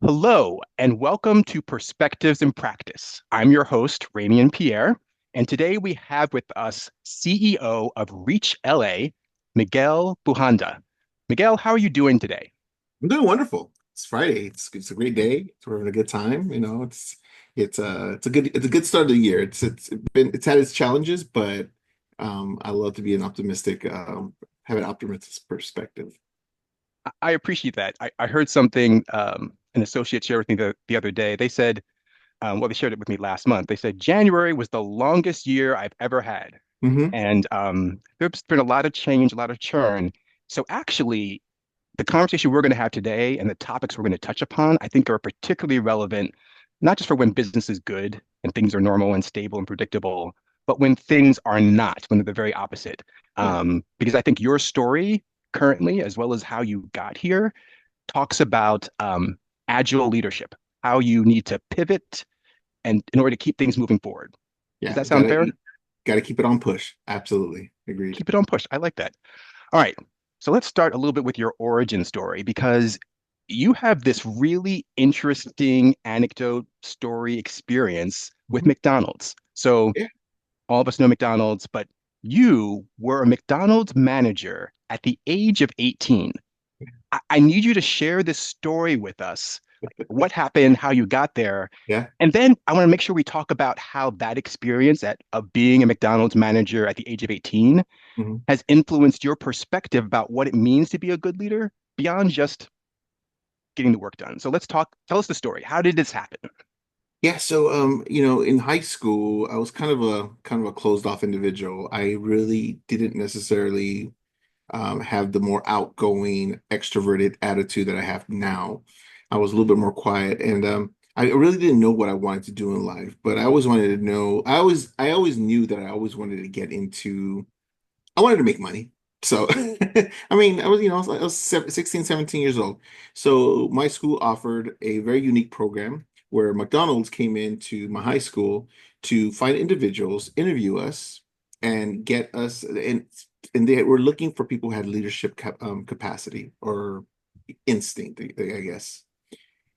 Hello, and welcome to Perspectives in Practice. I'm your host, Ramian Pierre, and today we have with us CEO of ReachLA, Miguel Bujanda. Miguel, how are you doing today? I'm doing wonderful. It's Friday. It's a great day. We're having a good time. It's a good start of the year. It's had its challenges, but I love to be an optimistic have an optimistic perspective. I appreciate that. I heard something an associate shared with me the other day. They said, well, they shared it with me last month. They said January was the longest year I've ever had. Hmm. And there's been a lot of change, a lot of churn. So actually, the conversation we're going to have today and the topics we're going to touch upon, I think are particularly relevant, not just for when business is good and things are normal and stable and predictable, but when things are not, when they're the very opposite. Yeah. Because I think your story currently, as well as how you got here, talks about agile leadership, how you need to pivot and in order to keep things moving forward. Does Yeah. that sound Gotta fair? gotta keep it on push. Absolutely. Agreed. Keep it on push. I like that. All right. So let's start a little bit with your origin story because you have this really interesting anecdote story experience with Mhm. McDonald's. So Yeah. all of us know McDonald's, but you were a McDonald's manager at the age of 18. I need you to share this story with us. What happened, how you got there, Yeah. and then I want to make sure we talk about how that experience of being a McDonald's manager at the age of 18 Mhm. has influenced your perspective about what it means to be a good leader beyond just getting the work done. So let's talk, tell us the story. How did this happen? Yeah, so in high school, I was kind of a closed off individual. I really didn't necessarily have the more outgoing, extroverted attitude that I have now. I was a little bit more quiet, and I really didn't know what I wanted to do in life. But I always wanted to know. I always knew that I always wanted to get into. I wanted to make money. So, I mean, I was 16, 17 years old. So my school offered a very unique program where McDonald's came into my high school to find individuals, interview us, and get us, and they were looking for people who had leadership capacity or instinct, I guess.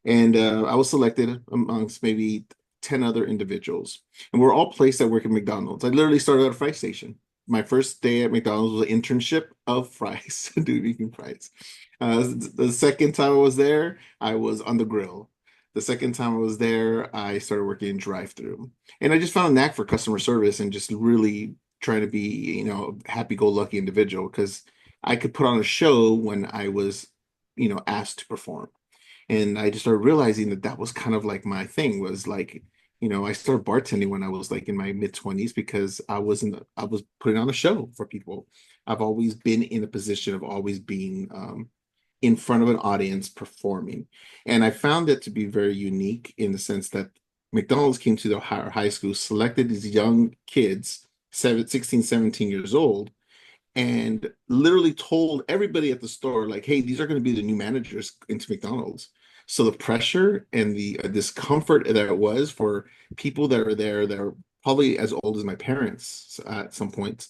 And I was selected amongst maybe 10 other individuals. And we're all placed at work at McDonald's. I literally started at a fry station. My first day at McDonald's was an internship of fries, dude, making fries. The second time I was there, I was on the grill. The second time I was there, I started working in drive-through. And I just found a knack for customer service and just really trying to be, happy-go-lucky individual because I could put on a show when I was, asked to perform. And I just started realizing that that was kind of like my thing was like, I started bartending when I was like in my mid 20s because I was putting on a show for people. I've always been in a position of always being in front of an audience performing. And I found that to be very unique in the sense that McDonald's came to the high school, selected these young kids, 16, 17 years old, and literally told everybody at the store, like, hey, these are going to be the new managers into McDonald's. So the pressure and the discomfort that it was for people that are there that are probably as old as my parents at some point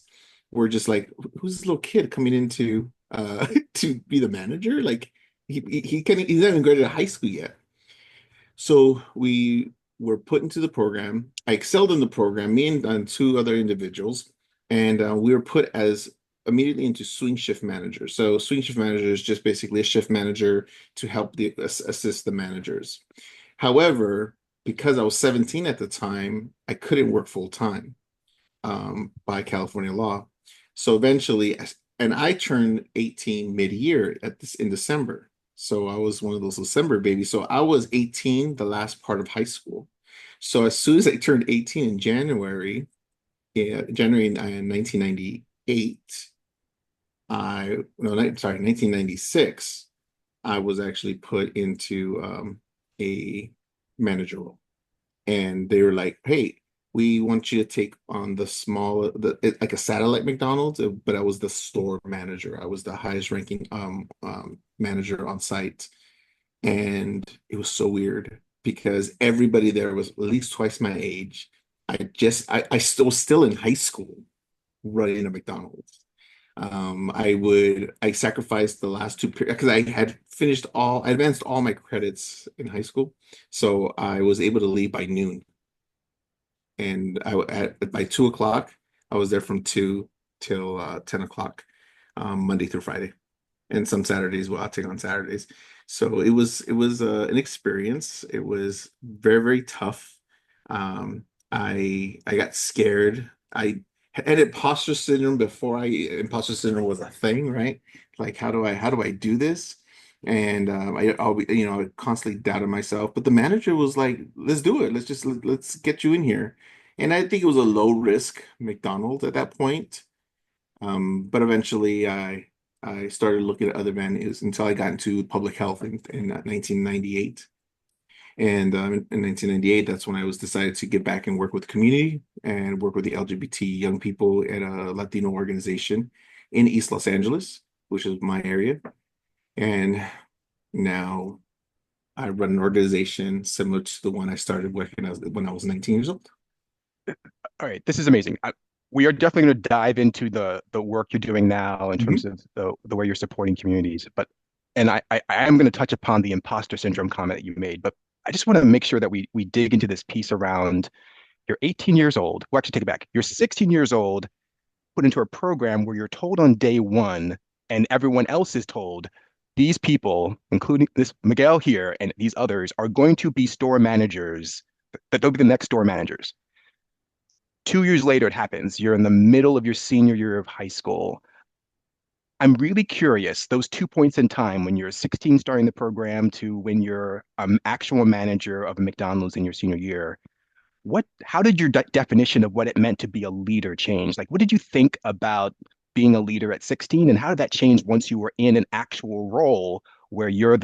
were just like, who's this little kid coming into to be the manager? Like he's not even graduated high school yet. So we were put into the program. I excelled in the program, me and two other individuals, and we were put as immediately into swing shift manager. So swing shift manager is just basically a shift manager to help assist the managers. However, because I was 17 at the time, I couldn't work full time by California law. So eventually, and I turned 18 mid-year at this in December. So I was one of those December babies. So I was 18 the last part of high school. So as soon as I turned 18 in January, yeah, January 1998, I no, sorry, 1996, I was actually put into a manager role, and they were like, "Hey, we want you to take on like a satellite McDonald's, but I was the store manager. I was the highest ranking manager on site, and it was so weird because everybody there was at least twice my age. I still was still in high school running a McDonald's. I sacrificed the last two periods because I advanced all my credits in high school. So I was able to leave by noon. And by 2 o'clock, I was there from 2 till 10 o'clock, Monday through Friday. And some Saturdays, we'll outing on Saturdays. So it was an experience. It was very, very tough. I got scared. I had imposter syndrome before I imposter syndrome was a thing, right? Like how do I do this? And I'll be, I constantly doubted myself. But the manager was like, "Let's do it. Let's get you in here." And I think it was a low risk McDonald's at that point. But eventually I started looking at other venues until I got into public health in 1998. And in 1998, that's when I was decided to get back and work with the community and work with the LGBT young people at a Latino organization in East Los Angeles, which is my area. And now I run an organization similar to the one I started working as when I was 19 years old. All right, this is amazing. We are definitely going to dive into the work you're doing now in terms Mhm. of the way you're supporting communities. But and I am going to touch upon the imposter syndrome comment that you made, but I just want to make sure that we dig into this piece around you're 18 years old. Well, actually, take it back. You're 16 years old, put into a program where you're told on day one, and everyone else is told these people, including this Miguel here and these others, are going to be store managers, that they'll be the next store managers. 2 years later, it happens. You're in the middle of your senior year of high school. I'm really curious, those 2 points in time when you're 16 starting the program to when you're actual manager of a McDonald's in your senior year, how did your definition of what it meant to be a leader change? Like, what did you think about being a leader at 16, and how did that change once you were in an actual role where you're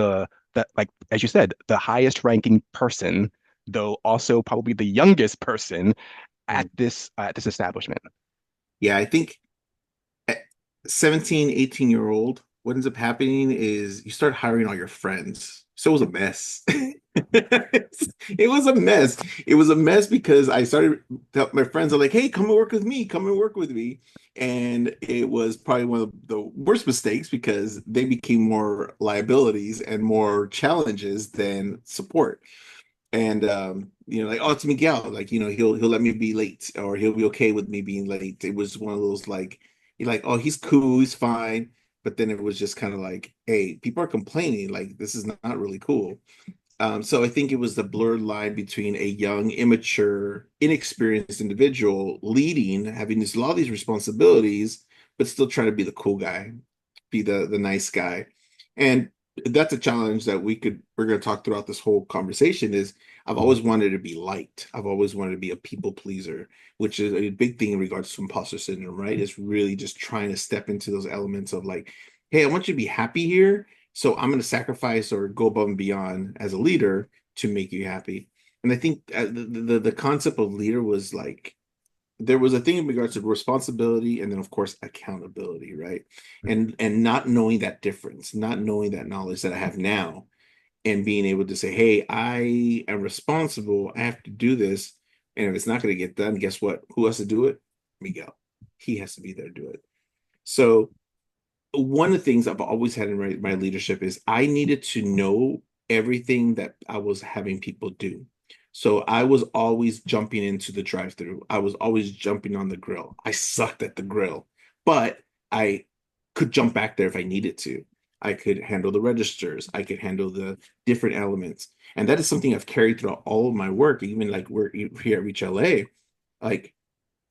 like, as you said, the highest ranking person, though also probably the youngest person Mm. at this establishment? Yeah, I think at 17, 18-year-old, what ends up happening is you start hiring all your friends. So it was a mess. It was a mess. It was a mess because my friends are like, "Hey, come and work with me. Come and work with me." And it was probably one of the worst mistakes because they became more liabilities and more challenges than support. And like, oh, it's Miguel. Like, he'll let me be late, or he'll be okay with me being late. It was one of those like, you're like, oh, he's cool, he's fine. But then it was just kind of like, hey, people are complaining. Like, this is not really cool. So I think it was the blurred line between a young, immature, inexperienced individual leading, having a lot of these responsibilities, but still trying to be the cool guy, be the nice guy. And that's a challenge that we're going to talk throughout this whole conversation is I've always wanted to be liked. I've always wanted to be a people pleaser, which is a big thing in regards to imposter syndrome, right? It's really just trying to step into those elements of like, hey, I want you to be happy here, so I'm going to sacrifice or go above and beyond as a leader to make you happy. And I think the concept of leader was like there was a thing in regards to responsibility and then of course accountability, right? And not knowing that difference, not knowing that knowledge that I have now, and being able to say, hey, I am responsible. I have to do this. And if it's not going to get done, guess what? Who has to do it? Miguel. He has to be there to do it. So one of the things I've always had in my leadership is I needed to know everything that I was having people do. So I was always jumping into the drive-through. I was always jumping on the grill. I sucked at the grill, but I could jump back there if I needed to. I could handle the registers. I could handle the different elements. And that is something I've carried throughout all of my work, even like work here at ReachLA. Like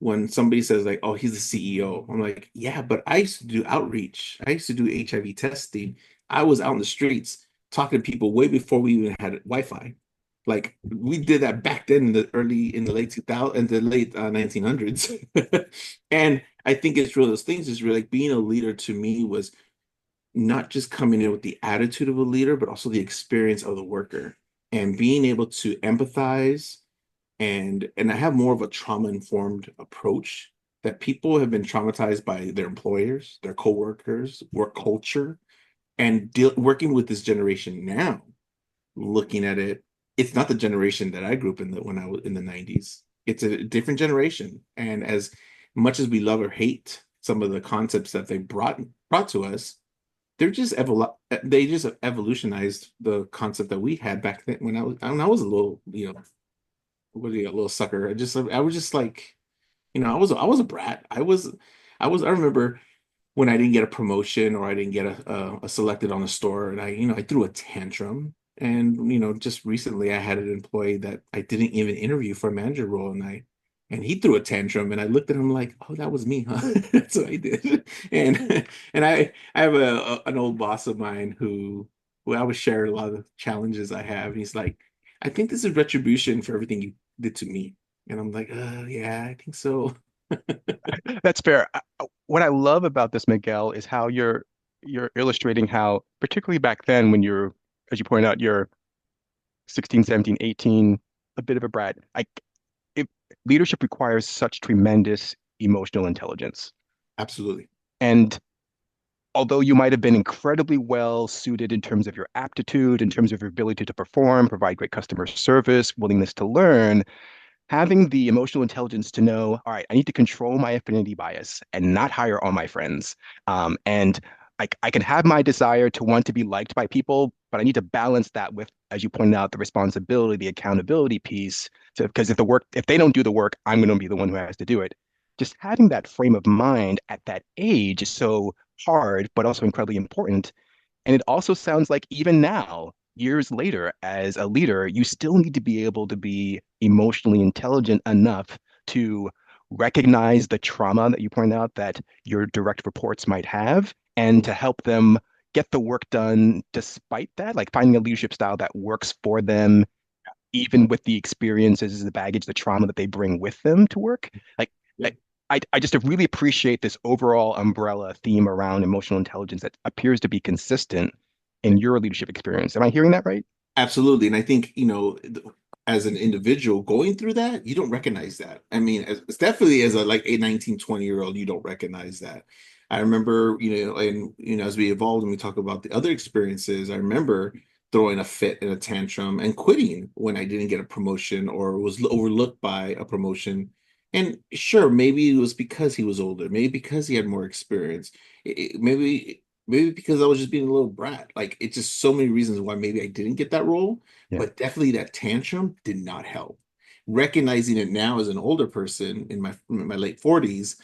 when somebody says like, "Oh, he's the CEO," I'm like, "Yeah, but I used to do outreach. I used to do HIV testing. I was out in the streets talking to people way before we even had Wi-Fi. Like we did that back then in the late 2000 in the late 1900s." And I think it's one of those things is really like being a leader to me was not just coming in with the attitude of a leader, but also the experience of the worker and being able to empathize and I have more of a trauma-informed approach that people have been traumatized by their employers, their coworkers, work culture, and working with this generation now, looking at it, it's not the generation that I grew up in when I was in the 90s. It's a different generation. And as much as we love or hate some of the concepts that they brought to us, they just evolutionized the concept that we had back then when I was a little, what do you, a little sucker. I was just like, I was a brat. I remember when I didn't get a promotion or I didn't get a selected on the store, and I threw a tantrum. And just recently I had an employee that I didn't even interview for a manager role, and he threw a tantrum, and I looked at him like, oh, that was me, huh? That's what I did. And I have an old boss of mine who I was sharing a lot of the challenges I have. And he's like, I think this is retribution for everything you did to me. And I'm like, yeah, I think so. That's fair. What I love about this, Miguel, is how you're illustrating how, particularly back then when you're, as you point out, you're 16, 17, 18, a bit of a brat. It, leadership requires such tremendous emotional intelligence. Absolutely. And although you might have been incredibly well suited in terms of your aptitude, in terms of your ability to perform, provide great customer service, willingness to learn, having the emotional intelligence to know, all right, I need to control my affinity bias and not hire all my friends. And I can have my desire to want to be liked by people, but I need to balance that with, as you pointed out, the responsibility, the accountability piece. Because if they don't do the work, I'm going to be the one who has to do it. Just having that frame of mind at that age is so hard, but also incredibly important. And it also sounds like even now, years later, as a leader, you still need to be able to be emotionally intelligent enough to recognize the trauma that you point out that your direct reports might have and to help them get the work done despite that, like finding a leadership style that works for them, even with the experiences, the baggage, the trauma that they bring with them to work. Like, Yeah. I, I just really appreciate this overall umbrella theme around emotional intelligence that appears to be consistent in your leadership experience. Am I hearing that right? Absolutely. And I think, as an individual going through that, you don't recognize that. I mean, it's definitely as a like a 19, 20-year-old, you don't recognize that. I remember, and as we evolved and we talk about the other experiences, I remember throwing a fit and a tantrum and quitting when I didn't get a promotion or was overlooked by a promotion. And sure, maybe it was because he was older, maybe because he had more experience. Maybe because I was just being a little brat. Like it's just so many reasons why maybe I didn't get that role, Yeah. but definitely that tantrum did not help. Recognizing it now as an older person in my late 40s,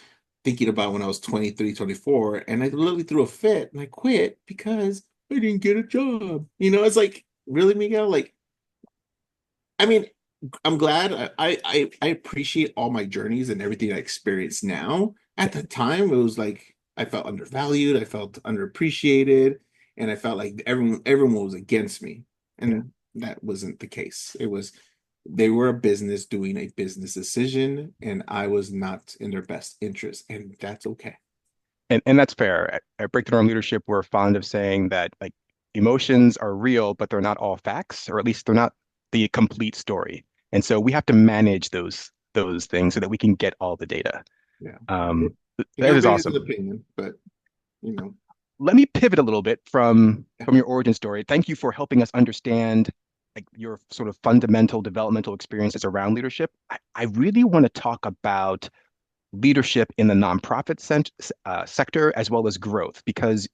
thinking about when I was 23, 24, and I literally threw a fit and I quit because I didn't get a job. It's like, really, Miguel? Like, I mean, I'm glad I appreciate all my journeys and everything I experience now. At the time, it was like I felt undervalued, I felt underappreciated, and I felt like everyone was against me. Yeah. And that wasn't the case. They were a business doing a business decision, and I was not in their best interest, and that's okay. And that's fair. At Breakthrough on Leadership, we're fond of saying that like emotions are real, but they're not all facts, or at least they're not the complete story. And so we have to manage those things so that we can get all the data. Yeah. Um, And that is everybody has an awesome. opinion, but you know, Let me pivot a little bit from yeah, your origin story. Thank you for helping us understand like your sort of fundamental developmental experiences around leadership. I really want to talk about leadership in the nonprofit sector as well as growth because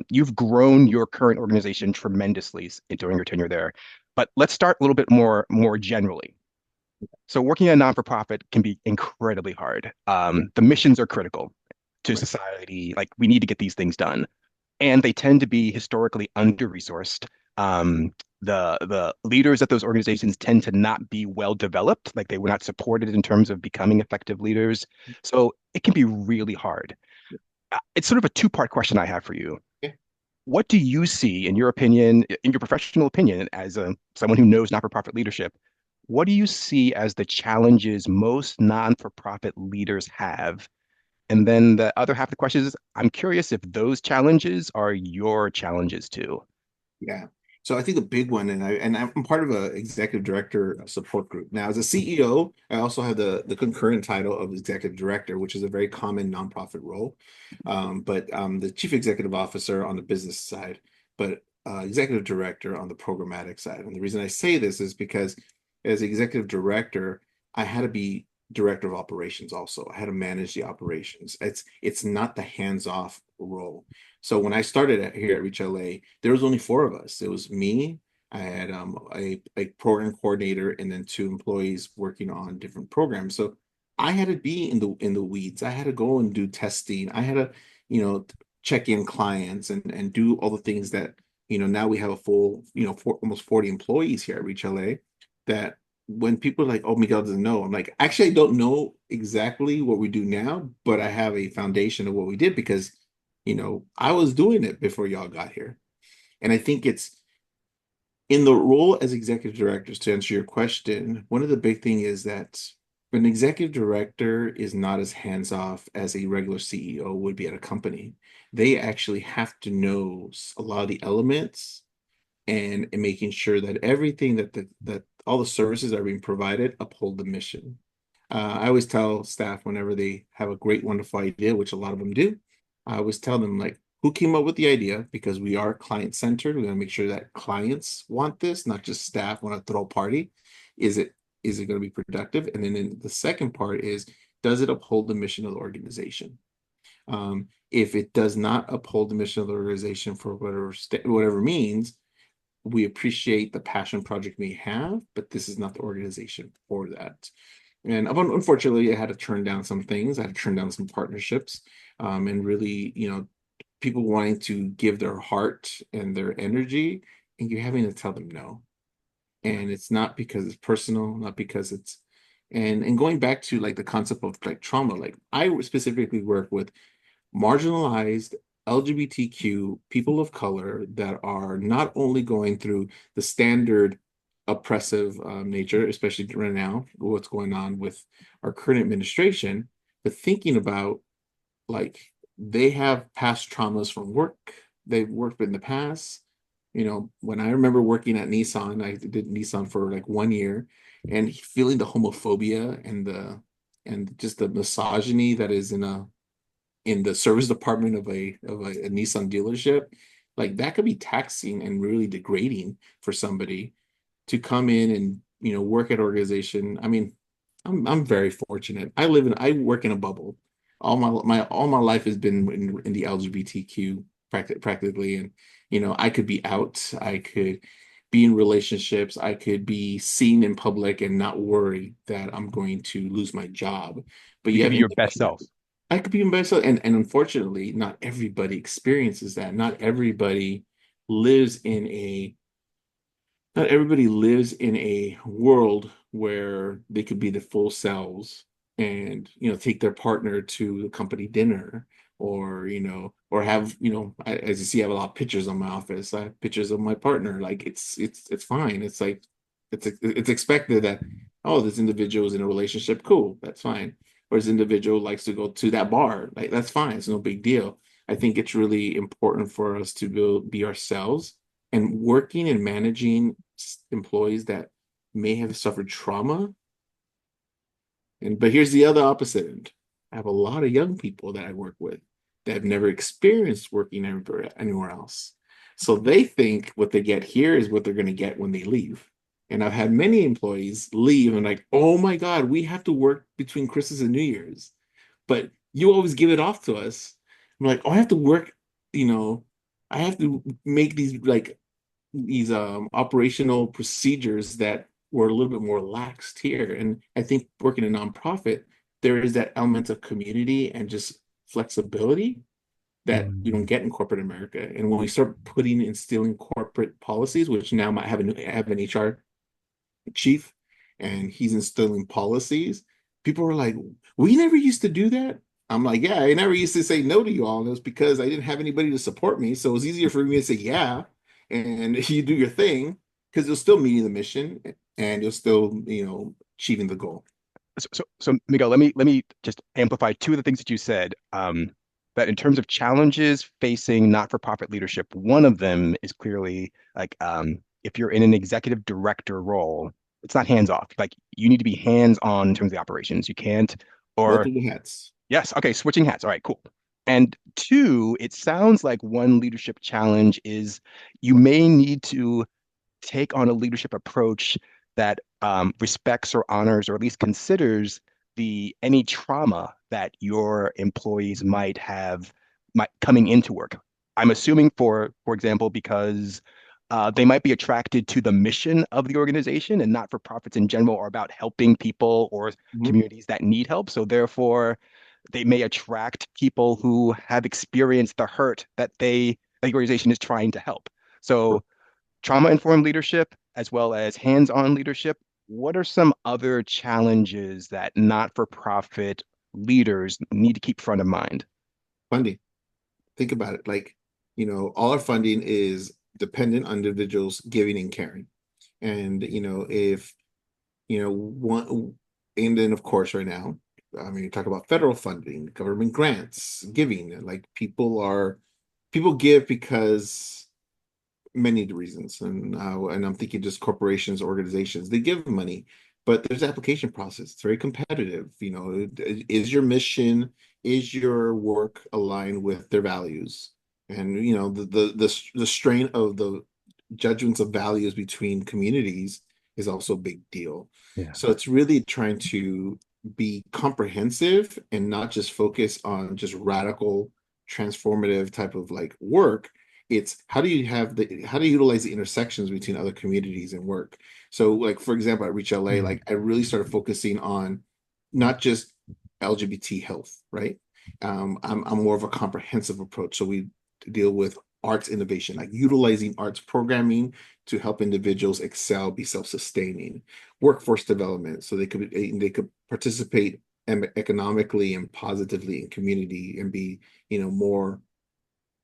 you've grown your current organization tremendously during your tenure there. But let's start a little bit more generally. So working in a non-for-profit can be incredibly hard. yeah, The missions are critical to right. society. Like we need to get these things done, and they tend to be historically under-resourced. The leaders at those organizations tend to not be well developed, like they were not supported in terms of becoming effective leaders. So it can be really hard. It's sort of a two-part question I have for you. Yeah. What do you see, in your opinion, in your professional opinion, as someone who knows not-for-profit leadership, what do you see as the challenges most non-for-profit leaders have? And then the other half of the question is, I'm curious if those challenges are your challenges too. Yeah. So I think the big one, and I'm part of a executive director support group. Now, as a CEO, I also have the concurrent title of executive director, which is a very common nonprofit role. But the chief executive officer on the business side, but executive director on the programmatic side. And the reason I say this is because as executive director, I had to be director of operations also. I had to manage the operations. It's not the hands-off role. So when I started here at ReachLA, there was only four of us. It was me. I had a program coordinator and then two employees working on different programs. So I had to be in the weeds. I had to go and do testing. I had to, you know, check in clients and do all the things that, now we have a full, almost 40 employees here at ReachLA that when people are like, oh, Miguel doesn't know, I'm like, actually, I don't know exactly what we do now, but I have a foundation of what we did because, I was doing it before y'all got here. And I think it's in the role as executive directors, to answer your question, one of the big thing is that an executive director is not as hands-off as a regular CEO would be at a company. They actually have to know a lot of the elements and making sure that everything that all the services that are being provided uphold the mission. I always tell staff whenever they have a great, wonderful idea, which a lot of them do, I always tell them like, who came up with the idea? Because we are client centered. We want to make sure that clients want this, not just staff want to throw a party. Is it is it going to be productive? And then in the second part is, does it uphold the mission of the organization? If it does not uphold the mission of the organization for whatever means, we appreciate the passion project may have, but this is not the organization for that. And unfortunately, I had to turn down some things. I had to turn down some partnerships, and really, people wanting to give their heart and their energy, and you're having to tell them no. And it's not because it's personal, not because it's, and going back to like the concept of like trauma, like I specifically work with marginalized LGBTQ people of color that are not only going through the standard oppressive nature, especially right now, what's going on with our current administration, but thinking about like they have past traumas from work they've worked in the past. When I remember working at Nissan, I did Nissan for like 1 year, and feeling the homophobia and just the misogyny that is in the service department of a Nissan dealership, like that could be taxing and really degrading for somebody to come in and work at organization. I mean, I'm very fortunate. I work in a bubble. All my life has been in the LGBTQ practically, and I could be out, I could be in relationships, I could be seen in public and not worry that I'm going to lose my job. But You you could have be your best individuals. self. I could be myself, and unfortunately, not everybody experiences that. Lives in a not everybody lives in a world where they could be the full selves and take their partner to the company dinner, or or have as you see, I have a lot of pictures on my office. I have pictures of my partner. Like it's fine. It's like it's expected that, oh, this individual is in a relationship, cool, that's fine. Or this individual likes to go to that bar, like that's fine, it's no big deal. I think it's really important for us to be ourselves, and working and managing employees that may have suffered trauma. But here's the other opposite end. I have a lot of young people that I work with that have never experienced working anywhere else. So they think what they get here is what they're going to get when they leave. And I've had many employees leave and like, oh my God, we have to work between Christmas and New Year's, but you always give it off to us. I'm like, oh, I have to work, you know, I have to make these operational procedures that were a little bit more laxed here. And I think working in a nonprofit, there is that element of community and just flexibility that you don't Mm. get in corporate America. And when we start instilling corporate policies, which now might have an HR chief, and he's instilling policies, people are like, we never used to do that. I'm like, yeah, I never used to say no to you all. And it was because I didn't have anybody to support me. So it was easier for me to say yeah, and you do your thing, because you'll still meeting the mission and you'll still, achieving the goal. So Miguel, let me just amplify two of the things that you said. That in terms of challenges facing not-for-profit leadership, one of them is clearly like if you're in an executive director role, it's not hands off. Like you need to be hands on in terms of the operations. You can't, or Multiple hats. yes, okay, switching hats. All right, cool. And two, it sounds like one leadership challenge is you may need to take on a leadership approach that respects or honors or at least considers the any trauma that your employees might have might coming into work. I'm assuming for example, because they might be attracted to the mission of the organization and not for profits in general are about helping people or Mhm. communities that need help. So therefore, they may attract people who have experienced the hurt that the organization is trying to help. So trauma-informed leadership as well as hands-on leadership. What are some other challenges that not-for-profit leaders need to keep front of mind? Funding. Think about it. All our funding is dependent on individuals giving and caring. And, if, one, and then of course, right now, I mean, you talk about federal funding, government grants, giving, like people give because many reasons, and I'm thinking just corporations, organizations, they give money, but there's application process. It's very competitive. Is your mission, is your work aligned with their values? And the strain of the judgments of values between communities is also a big deal. Yeah. So it's really trying to be comprehensive and not just focus on just radical transformative type of like work. It's how do you utilize the intersections between other communities and work. So like for example at ReachLA, Mm. like I really started focusing on not just LGBT health, right? I'm more of a comprehensive approach. So we deal with arts innovation, like utilizing arts programming to help individuals excel, be self-sustaining, workforce development, so they could participate economically and positively in community and be, more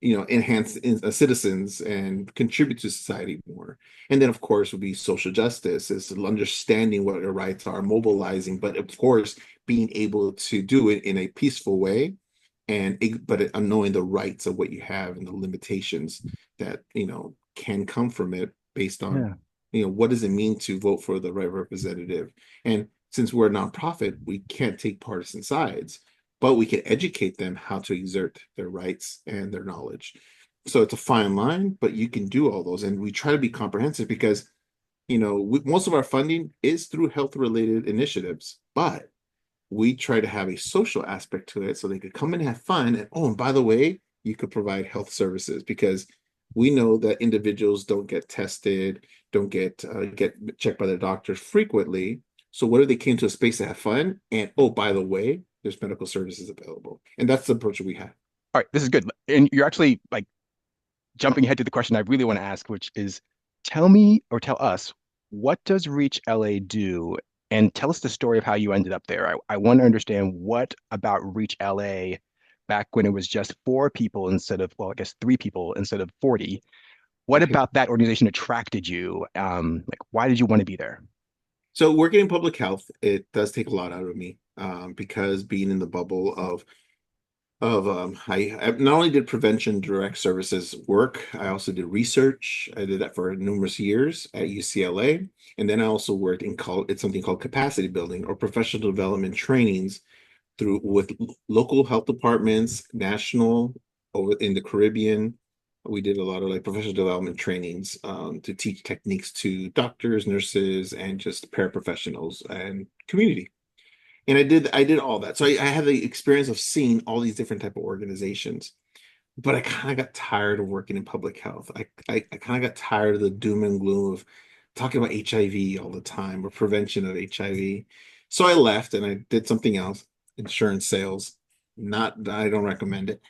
enhance citizens and contribute to society more. And then, of course, would be social justice, is understanding what your rights are, mobilizing, but of course, being able to do it in a peaceful way, but knowing the rights of what you have and the limitations that can come from it based on Yeah. what does it mean to vote for the right representative. And since we're a nonprofit, we can't take partisan sides, but we can educate them how to exert their rights and their knowledge. So it's a fine line, but you can do all those. And we try to be comprehensive because, most of our funding is through health related initiatives, but we try to have a social aspect to it so they could come and have fun. And oh, and by the way, you could provide health services because we know that individuals don't get tested, don't get checked by their doctors frequently. So what if they came to a space to have fun? And oh, by the way, there's medical services available. And that's the approach that we have. All right, this is good. And you're actually like jumping ahead to the question I really want to ask, which is tell me or tell us, what does Reach LA do? And tell us the story of how you ended up there. I want to understand what about Reach LA back when it was just four people instead of, well, I guess three people instead of 40. What Okay. about that organization attracted you? Like, why did you want to be there? So working in public health, it does take a lot out of me, because being in the bubble I not only did prevention direct services work, I also did research. I did that for numerous years at UCLA. And then I also worked it's something called capacity building or professional development trainings with local health departments, national, over in the Caribbean. We did a lot of like professional development trainings, to teach techniques to doctors, nurses, and just paraprofessionals and community. And I did all that. So I had the experience of seeing all these different type of organizations, but I kind of got tired of working in public health. I kind of got tired of the doom and gloom of talking about HIV all the time or prevention of HIV. So I left and I did something else, insurance sales. Not, I don't recommend it.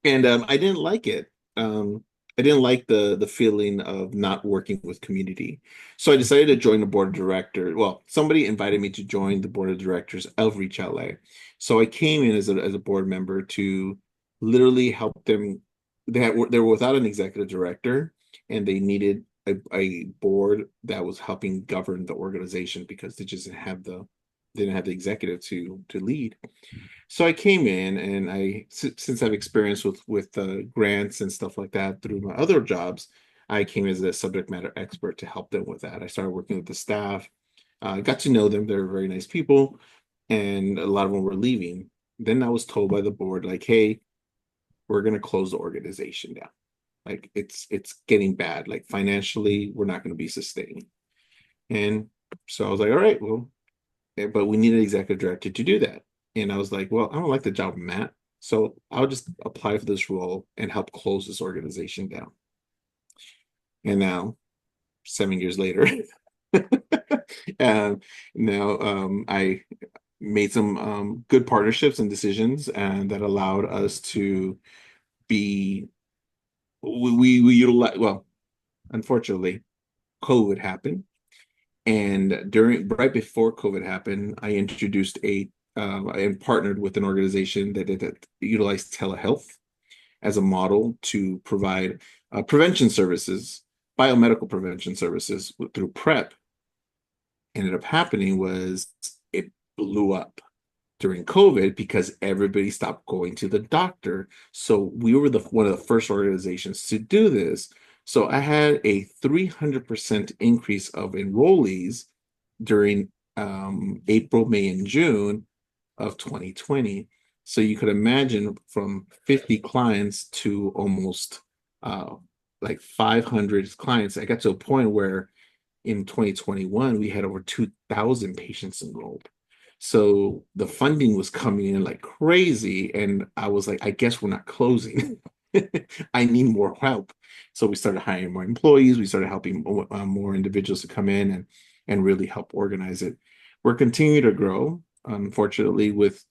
And I didn't like it. I didn't like the feeling of not working with community. So I decided to join the board of directors. Well, somebody invited me to join the board of directors of ReachLA. So I came in as a board member to literally help them. They were without an executive director, and they needed a board that was helping govern the organization because they didn't have the executive to lead. So I came in, and since I've experienced with grants and stuff like that through my other jobs, I came as a subject matter expert to help them with that. I started working with the staff, got to know them. They're very nice people, and a lot of them were leaving. Then I was told by the board, like, "Hey, we're going to close the organization down. Like it's getting bad. Like financially, we're not going to be sustaining." And so I was like, "All right, well." but we need an executive director to do that. And I was like, well, I don't like the job I'm at, so I'll just apply for this role and help close this organization down. And now, 7 years later, and now I made some good partnerships and decisions, and that allowed us to be we utilize well, unfortunately, COVID happened. And during right before COVID happened, I introduced and partnered with an organization that utilized telehealth as a model to provide prevention services, biomedical prevention services through PrEP. Ended up happening was it blew up during COVID because everybody stopped going to the doctor. So we were the one of the first organizations to do this. So I had a 300% increase of enrollees during April, May, and June of 2020. So you could imagine from 50 clients to almost uh, like 500 clients. I got to a point where in 2021, we had over 2,000 patients enrolled. So the funding was coming in like crazy. And I was like, I guess we're not closing. I need more help. So we started hiring more employees. We started helping more individuals to come in and really help organize it. We're continuing to grow, unfortunately, with,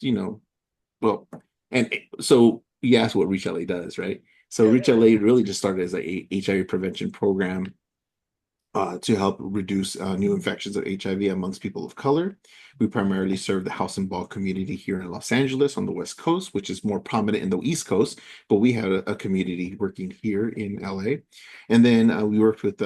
well, and so you asked what ReachLA does, right? So ReachLA really just started as a HIV prevention program to help reduce new infections of HIV amongst people of color. We primarily serve the house and ball community here in Los Angeles on the West Coast, which is more prominent in the East Coast, but we have a community working here in LA. And then we worked with,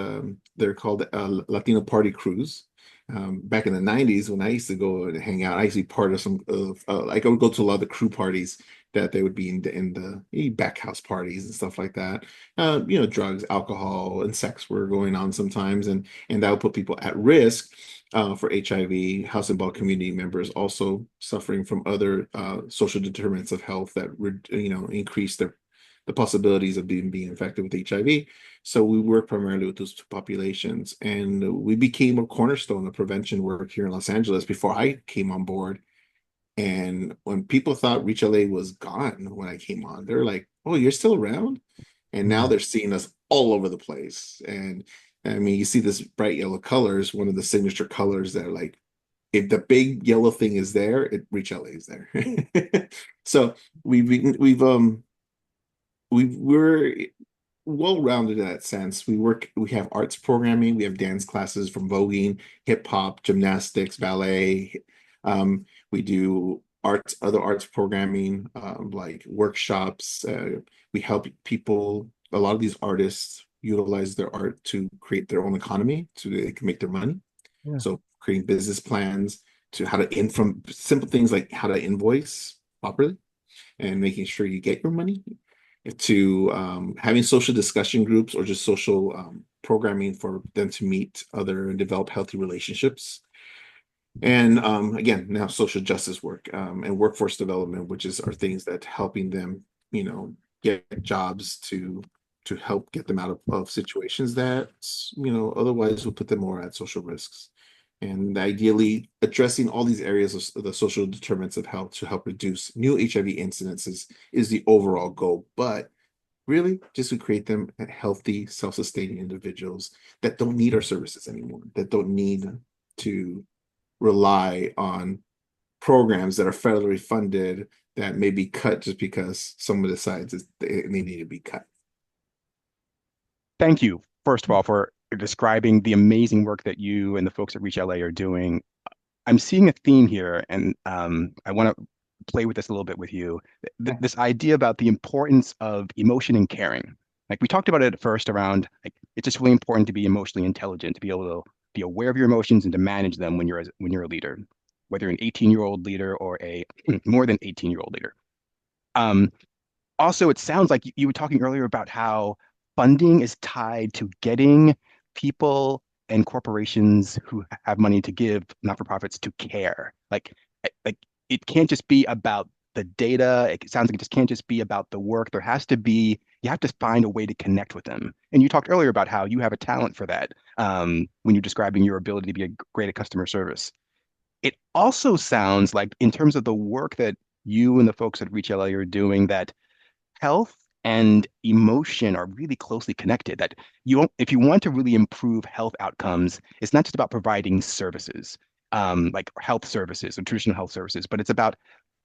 they're called Latino Party Crews. Back in the 90s, when I used to go and hang out, I used to be part of some of, like I would go to a lot of the crew parties that they would be in the back house parties and stuff like that. Drugs, alcohol, and sex were going on sometimes, and that would put people at risk for HIV. House and ball community members also suffering from other social determinants of health that would, increase the possibilities of being infected with HIV. So we work primarily with those two populations, and we became a cornerstone of prevention work here in Los Angeles before I came on board. And when people thought ReachLA was gone when I came on, they're like, "Oh, you're still around?" And now Mm. they're seeing us all over the place. And I mean, you see this bright yellow colors, one of the signature colors that are like, if the big yellow thing is there, ReachLA is there. So we're well-rounded in that sense. We have arts programming, we have dance classes from voguing, hip hop, gymnastics, ballet. We do other arts programming, like workshops. We help people, a lot of these artists utilize their art to create their own economy so they can make their money. Yeah. So creating business plans to how to in from simple things like how to invoice properly and making sure you get your money to having social discussion groups or just social programming for them to meet other and develop healthy relationships. And again, now social justice work and workforce development, which are things that helping them, get jobs to help get them out of situations that, otherwise would put them more at social risks. And ideally, addressing all these areas of the social determinants of health to help reduce new HIV incidences is the overall goal. But really, just to create them healthy, self-sustaining individuals that don't need our services anymore, that don't need to rely on programs that are federally funded that may be cut just because someone decides they need to be cut. Thank you, first of all, for describing the amazing work that you and the folks at ReachLA are doing. I'm seeing a theme here, and I want to play with this a little bit with you. This idea about the importance of emotion and caring. Like we talked about it at first around, like it's just really important to be emotionally intelligent, to be able to be aware of your emotions and to manage them when you're a leader, whether you're an 18-year-old leader or a more than 18-year-old leader. Um, Also, it sounds like you were talking earlier about how funding is tied to getting people and corporations who have money to give, not-for-profits, to care. Like it can't just be about the data. It sounds like it just can't just be about the work. There has to be, you have to find a way to connect with them. And you talked earlier about how you have a talent for that when you're describing your ability to be great at customer service. It also sounds like, in terms of the work that you and the folks at ReachLA are doing, that health and emotion are really closely connected. That if you want to really improve health outcomes, it's not just about providing services, like health services or traditional health services, but it's about,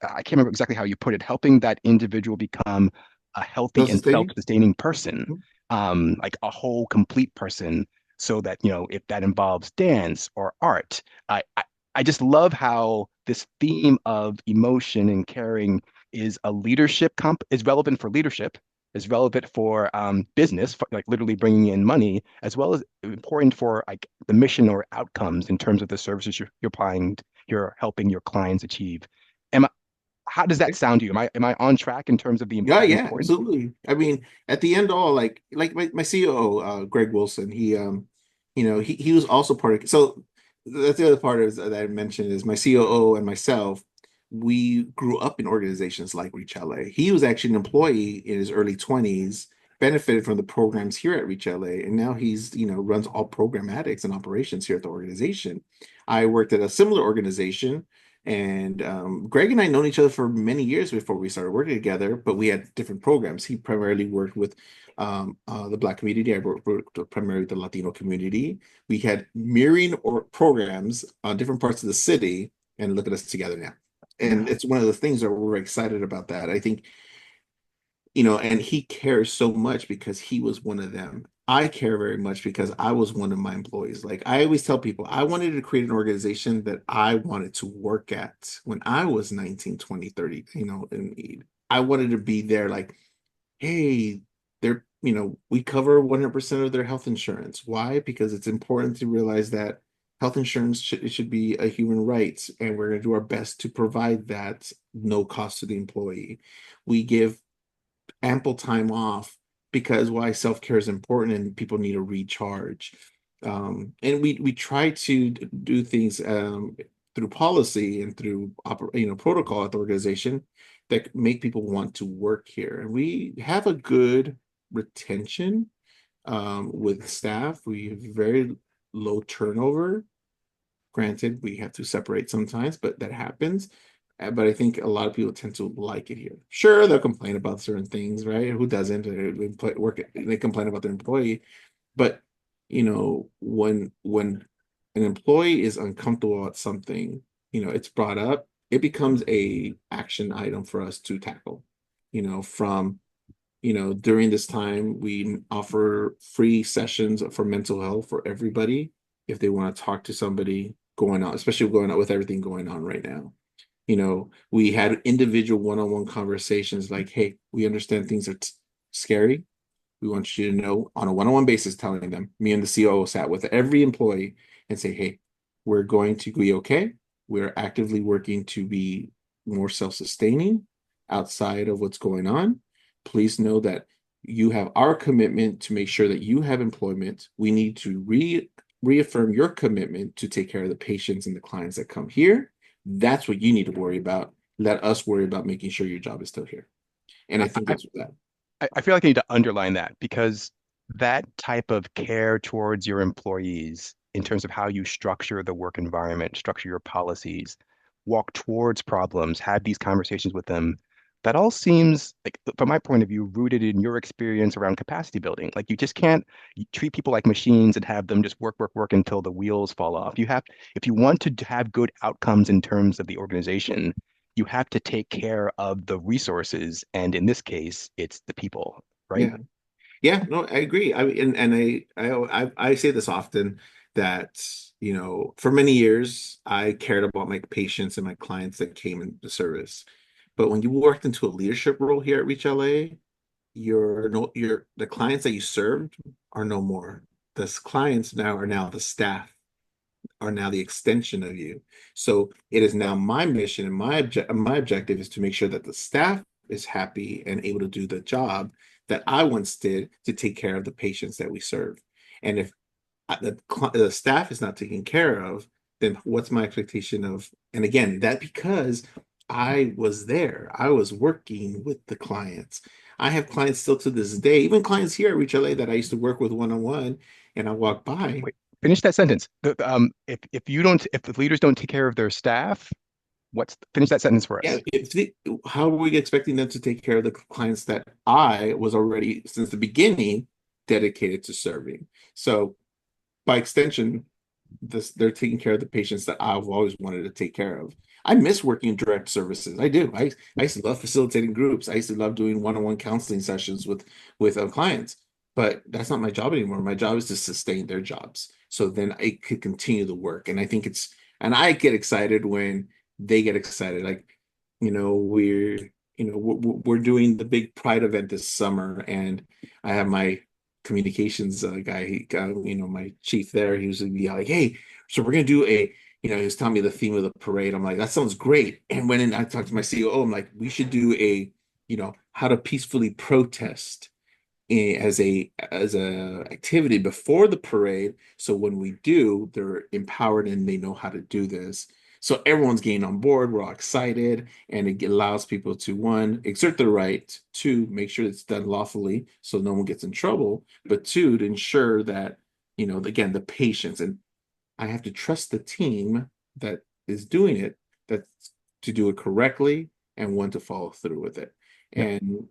I can't remember exactly how you put it, helping that individual become a healthy and Self-sustaining? self-sustaining person, like a whole, complete person, so that, if that involves dance or art, I just love how this theme of emotion and caring is a leadership comp is relevant for leadership, is relevant for business, for, like literally bringing in money, as well as important for like the mission or outcomes in terms of the services you're applying, you're helping your clients achieve. Am I, how does that sound to you? Am I on track in terms of Yeah, the yeah, importance? absolutely. I mean, at the end all, like my COO, Greg Wilson, he was also part of, so that's the other part is that I mentioned is my COO and myself, we grew up in organizations like ReachLA. He was actually an employee in his early 20s, benefited from the programs here at ReachLA, and now he's, runs all programmatics and operations here at the organization. I worked at a similar organization, and Greg and I known each other for many years before we started working together, but we had different programs. He primarily worked with the Black community. I worked with primarily the Latino community. We had mirroring or programs on different parts of the city, and look at us together now. And Yeah. it's one of the things that we're excited about that. I think, and he cares so much because he was one of them. I care very much because I was one of my employees. Like I always tell people, I wanted to create an organization that I wanted to work at when I was 19, 20, 30. And I wanted to be there like, hey, we cover 100% of their health insurance. Why? Because it's important to realize that health insurance should be a human right, and we're going to do our best to provide that no cost to the employee. We give ample time off because why self-care is important and people need to recharge. And we try to do things through policy and through protocol at the organization that make people want to work here. And we have a good retention with staff. We have very low turnover. Granted, we have to separate sometimes, but that happens. But I think a lot of people tend to like it here. Sure, they'll complain about certain things, right? Who doesn't? They complain about their employee, but when an employee is uncomfortable at something, it's brought up, it becomes a action item for us to tackle. From during this time, we offer free sessions for mental health for everybody if they want to talk to somebody going on, especially going on with everything going on right now. We had individual one-on-one conversations like, hey, we understand things are scary. We want you to know on a one-on-one basis, telling them, me and the COO sat with every employee and say, hey, we're going to be okay. We're actively working to be more self-sustaining outside of what's going on. Please know that you have our commitment to make sure that you have employment. We need to reaffirm your commitment to take care of the patients and the clients that come here. That's what you need to worry about. Let us worry about making sure your job is still here. And I think I, that's what that. I feel like I need to underline that, because that type of care towards your employees in terms of how you structure the work environment, structure your policies, walk towards problems, have these conversations with them, that all seems like, from my point of view, rooted in your experience around capacity building. Like, you just can't treat people like machines and have them just work, work, work until the wheels fall off. If you want to have good outcomes in terms of the organization, you have to take care of the resources. And in this case, it's the people, right? Yeah. Yeah, no, I agree. I mean, and I say this often that, for many years I cared about my patients and my clients that came into service. But when you worked into a leadership role here at ReachLA, the clients that you served are no more. The clients now are now the staff, are now the extension of you. So it is now my mission and my objective is to make sure that the staff is happy and able to do the job that I once did to take care of the patients that we serve. And if the staff is not taken care of, then what's my expectation of? And again, that because I was there, I was working with the clients. I have clients still to this day, even clients here at ReachLA that I used to work with one on one, and I walk by. Finish that sentence. If you don't, if the leaders don't take care of their staff, finish that sentence for Yeah, us. how are we expecting them to take care of the clients that I was already, since the beginning, dedicated to serving? So by extension, they're taking care of the patients that I've always wanted to take care of. I miss working in direct services. I do. I used to love facilitating groups. I used to love doing one-on-one counseling sessions with clients. But that's not my job anymore. My job is to sustain their jobs. So then I could continue the work. And I think and I get excited when they get excited. Like, we're doing the big Pride event this summer, and I have my communications guy, my chief there. He was like, "Hey, so we're gonna do he was telling me the theme of the parade." I'm like, "That sounds great." And when I talked to my COO, I'm like, "We should do how to peacefully protest as a activity before the parade, so when we do, they're empowered and they know how to do this." So everyone's getting on board, we're all excited, and it allows people to, one, exert their right, two, make sure it's done lawfully so no one gets in trouble, but two, to ensure that, again, the patients, and I have to trust the team that is doing it, that to do it correctly, and one, to follow through with it. Yep. And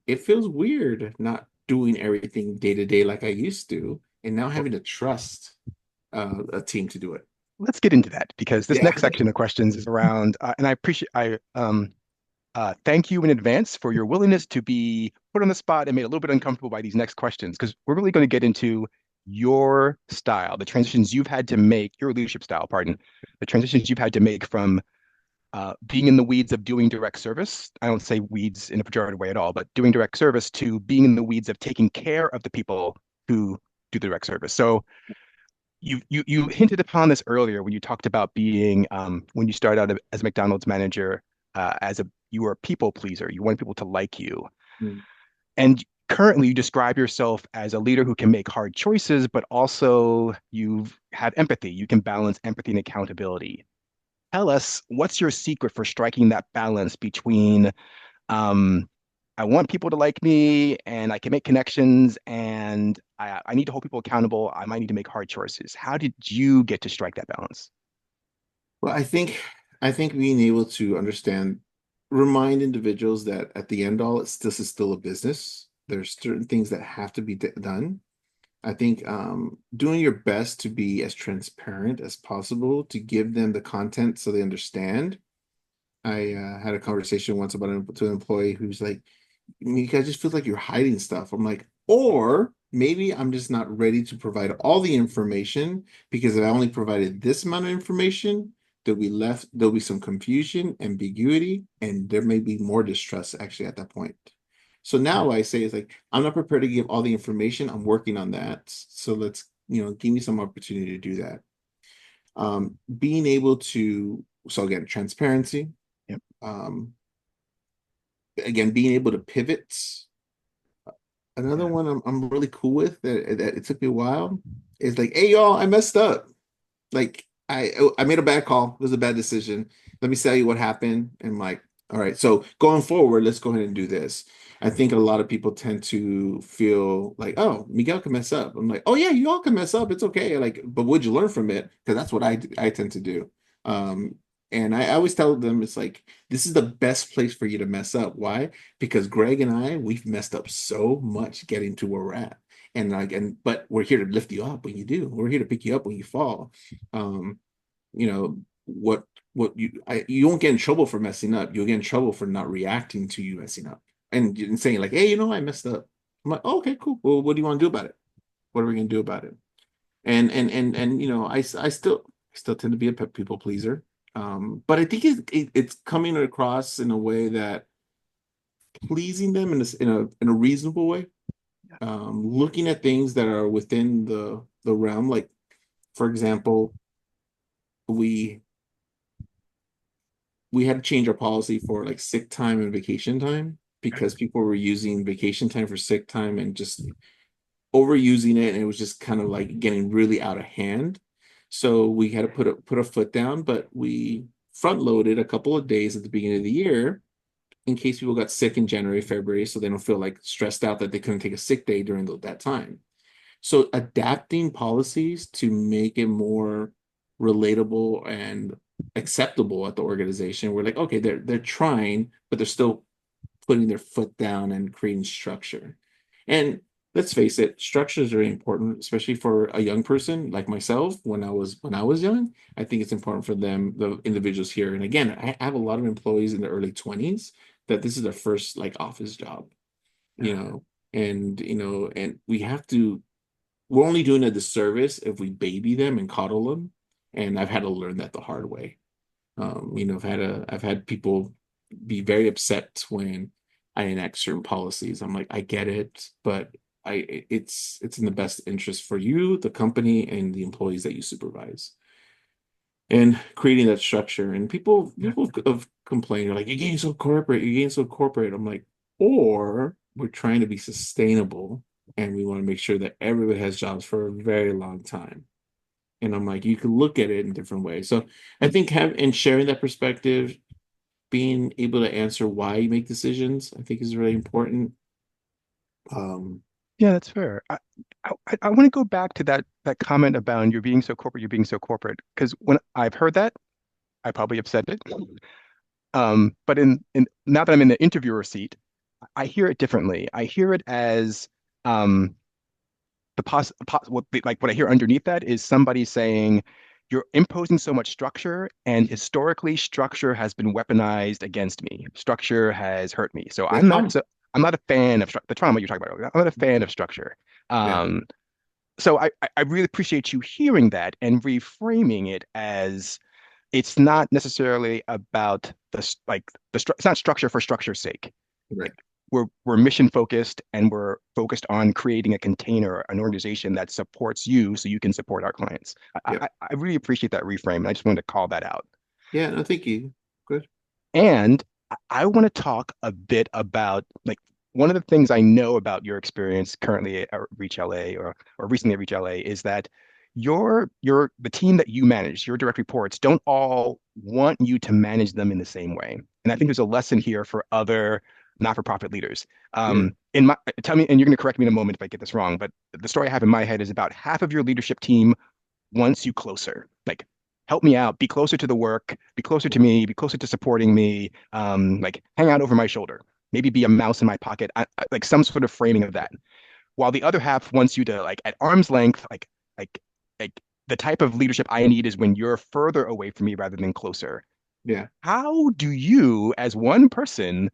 it feels weird not doing everything day to day like I used to, and now Well, having to trust a team to do it. let's get into that because this Yeah. next section of questions is around, and I thank you in advance for your willingness to be put on the spot and made a little bit uncomfortable by these next questions because we're really going to get into your style, the transitions you've had to make, your leadership style, pardon, the transitions you've had to make from being in the weeds of doing direct service. I don't say weeds in a pejorative way at all, but doing direct service to being in the weeds of taking care of the people who do the direct service. So you hinted upon this earlier when you talked about being when you started out as a McDonald's manager, you were a people pleaser. You wanted people to like you. Mm. And currently you describe yourself as a leader who can make hard choices, but also you have empathy. You can balance empathy and accountability. Tell us what's your secret for striking that balance between um, I want people to like me and I can make connections and I need to hold people accountable. I might need to make hard choices. How did you get to strike that balance? Well, I think being able to remind individuals that at the end all, this is still a business. There's certain things that have to be done. I think doing your best to be as transparent as possible to give them the content so they understand. I had a conversation once to an employee who's like, "You guys just feel like you're hiding stuff." I'm like, or maybe I'm just not ready to provide all the information, because if I only provided this amount of information, there'll be some confusion, ambiguity, and there may be more distrust actually at that point. So now I say, it's like, I'm not prepared to give all the information. I'm working on that. So let's, give me some opportunity to do that. Being able to, so again, transparency, Yep. um, again, being able to pivot. Another Yeah. one I'm really cool with, that it took me a while, is like, "Hey y'all, I messed up. Like, I made a bad call. It was a bad decision. Let me tell you what happened." And I'm like, "All right, so going forward, let's go ahead and do this." I think a lot of people tend to feel like, "Oh, Miguel can mess up." I'm like, "Oh yeah, you all can mess up. It's okay." Like, but would you learn from it? Because that's what I tend to do. Um, and I always tell them, it's like, this is the best place for you to mess up. Why? Because Greg and we've messed up so much getting to where we're at. But we're here to lift you up when you do. We're here to pick you up when you fall. Um, you know, you won't get in trouble for messing up. You'll get in trouble for not reacting to you messing up and saying like, "Hey, I messed up." I'm like, "Oh, okay, cool. Well, what do you want to do about it? What are we gonna do about it?" And I still tend to be a people pleaser. But I think it's coming across in a way that pleasing them in a reasonable way. Looking at things that are within the realm. Like, for example, we we had to change our policy for like sick time and vacation time, because people were using vacation time for sick time and just overusing it, and it was just kind of like getting really out of hand. So we had to put a foot down, but we front loaded a couple of days at the beginning of the year in case people got sick in January, February, so they don't feel like stressed out that they couldn't take a sick day during that time. So adapting policies to make it more relatable and acceptable at the organization. We're like, okay, they're trying, but they're still putting their foot down and creating structure. And let's face it, structure is very important, especially for a young person like myself. When I was young, I think it's important for them, the individuals here. And again, I have a lot of employees in the early 20s that this is their first like office job, you Yeah. know, and we have to we're only doing a disservice if we baby them and coddle them. And I've had to learn that the hard way. I've had people be very upset when I enact certain policies. I'm like, I get it, but it's in the best interest for you, the company, and the employees that you supervise. And creating that structure. And people Yeah. people have complained, like, you're getting so corporate, you're getting so corporate. I'm like, or we're trying to be sustainable and we want to make sure that everybody has jobs for a very long time. And I'm like, you can look at it in different ways. So I think and sharing that perspective, being able to answer why you make decisions, I think is really important. Um, Yeah, that's fair. I want to go back to that comment about you're being so corporate, because when I've heard that, I probably have said it. But in now that I'm in the interviewer seat, I hear it differently. I hear it as um what I hear underneath that is somebody saying you're imposing so much structure, and historically structure has been weaponized against me. Structure has hurt me. So that's common. I'm not a fan of the trauma you're talking about earlier. I'm not a fan of structure. Yeah, Um, so I really appreciate you hearing that and reframing it as it's not necessarily about it's not structure for structure's sake. right. Like we're mission focused, and we're focused on creating a container, an organization that supports you so you can support our clients. Yeah. I really appreciate that reframe, and I just wanted to call that out. Yeah, no, thank you. Good. And I want to talk a bit about like one of the things I know about your experience currently at ReachLA or recently at ReachLA is that the team that you manage, your direct reports, don't all want you to manage them in the same way. And I think there's a lesson here for other not-for-profit leaders. Yeah. In my Tell me, and you're going to correct me in a moment if I get this wrong, but the story I have in my head is about half of your leadership team wants you closer. Like, help me out, be closer to the work, be closer to me, be closer to supporting me, like hang out over my shoulder, maybe be a mouse in my pocket, like some sort of framing of that. While the other half wants you to like at arm's length, like like the type of leadership I need is when you're further away from me rather than closer. Yeah. How do you, as one person,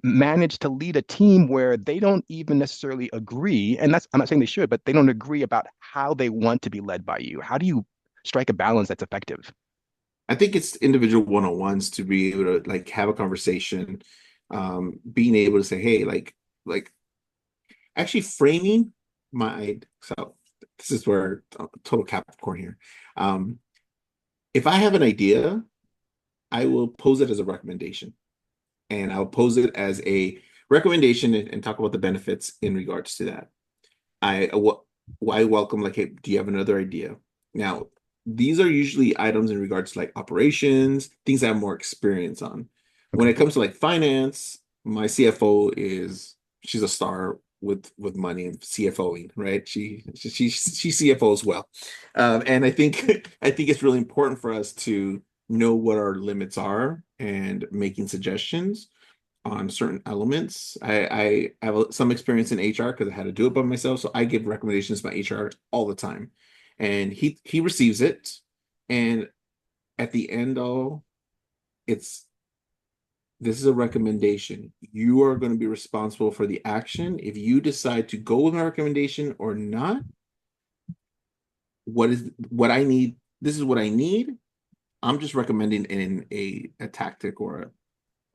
manage to lead a team where they don't even necessarily agree? And I'm not saying they should, but they don't agree about how they want to be led by you. How do you strike a balance that's effective? I think it's individual one-on-ones to be able to like have a conversation, being able to say, hey, like actually framing so this is where total Capricorn here. Um, if I have an idea, I will pose it as a recommendation, and I'll pose it as a recommendation and talk about the benefits in regards to that. I welcome, like, hey, do you have another idea? Now, these are usually items in regards to like operations, things I have more experience on. When Okay. it comes to like finance, my CFO she's a star with money and CFOing, right? She CFO as well. And I think I think it's really important for us to know what our limits are and making suggestions on certain elements. I have some experience in HR because I had to do it by myself. So I give recommendations by HR all the time. And he receives it. And at the end all, it's this is a recommendation. You are going to be responsible for the action. If you decide to go with my recommendation or not, what I need, this is what I need. I'm just recommending in a tactic or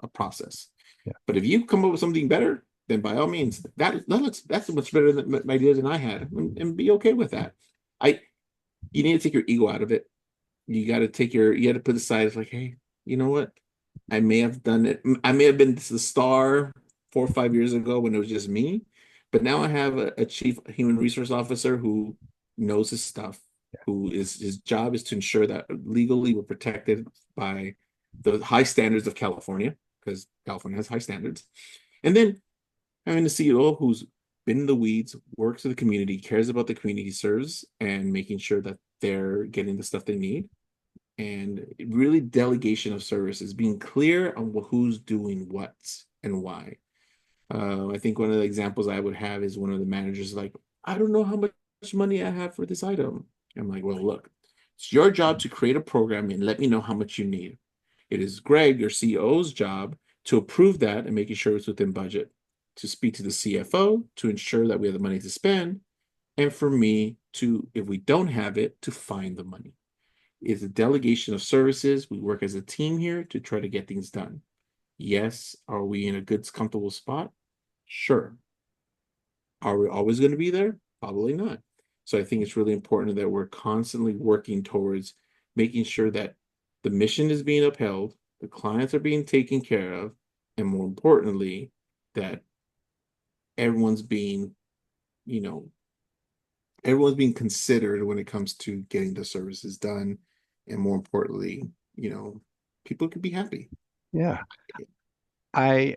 a process. Yeah. But if you come up with something better, then by all means, that's much better than my idea than I had, and be okay with that. I You need to take your ego out of it. You got to put aside. It's like, hey, you know what? I may have done it. I may have been the star 4 or 5 years ago when it was just me, but now I have a chief human resource officer who knows his stuff. Who is his job is to ensure that legally we're protected by the high standards of California, because California has high standards. And then having a CEO who's been in the weeds, works with the community, cares about the community he serves, and making sure that they're getting the stuff they need. And really, delegation of services, being clear on who's doing what and why. I think one of the examples I would have is one of the managers like, I don't know how much money I have for this item. I'm like, well, look, it's your job to create a program and let me know how much you need. It is Greg, your CEO's job, to approve that and making sure it's within budget, to speak to the CFO to ensure that we have the money to spend, and for me to, if we don't have it, to find the money. It's a delegation of services. We work as a team here to try to get things done. Yes, are we in a good, comfortable spot? Sure. Are we always going to be there? Probably not. So I think it's really important that we're constantly working towards making sure that the mission is being upheld, the clients are being taken care of, and more importantly, that everyone's being, you know, everyone's being considered when it comes to getting the services done. And more importantly, people could be happy. Yeah. I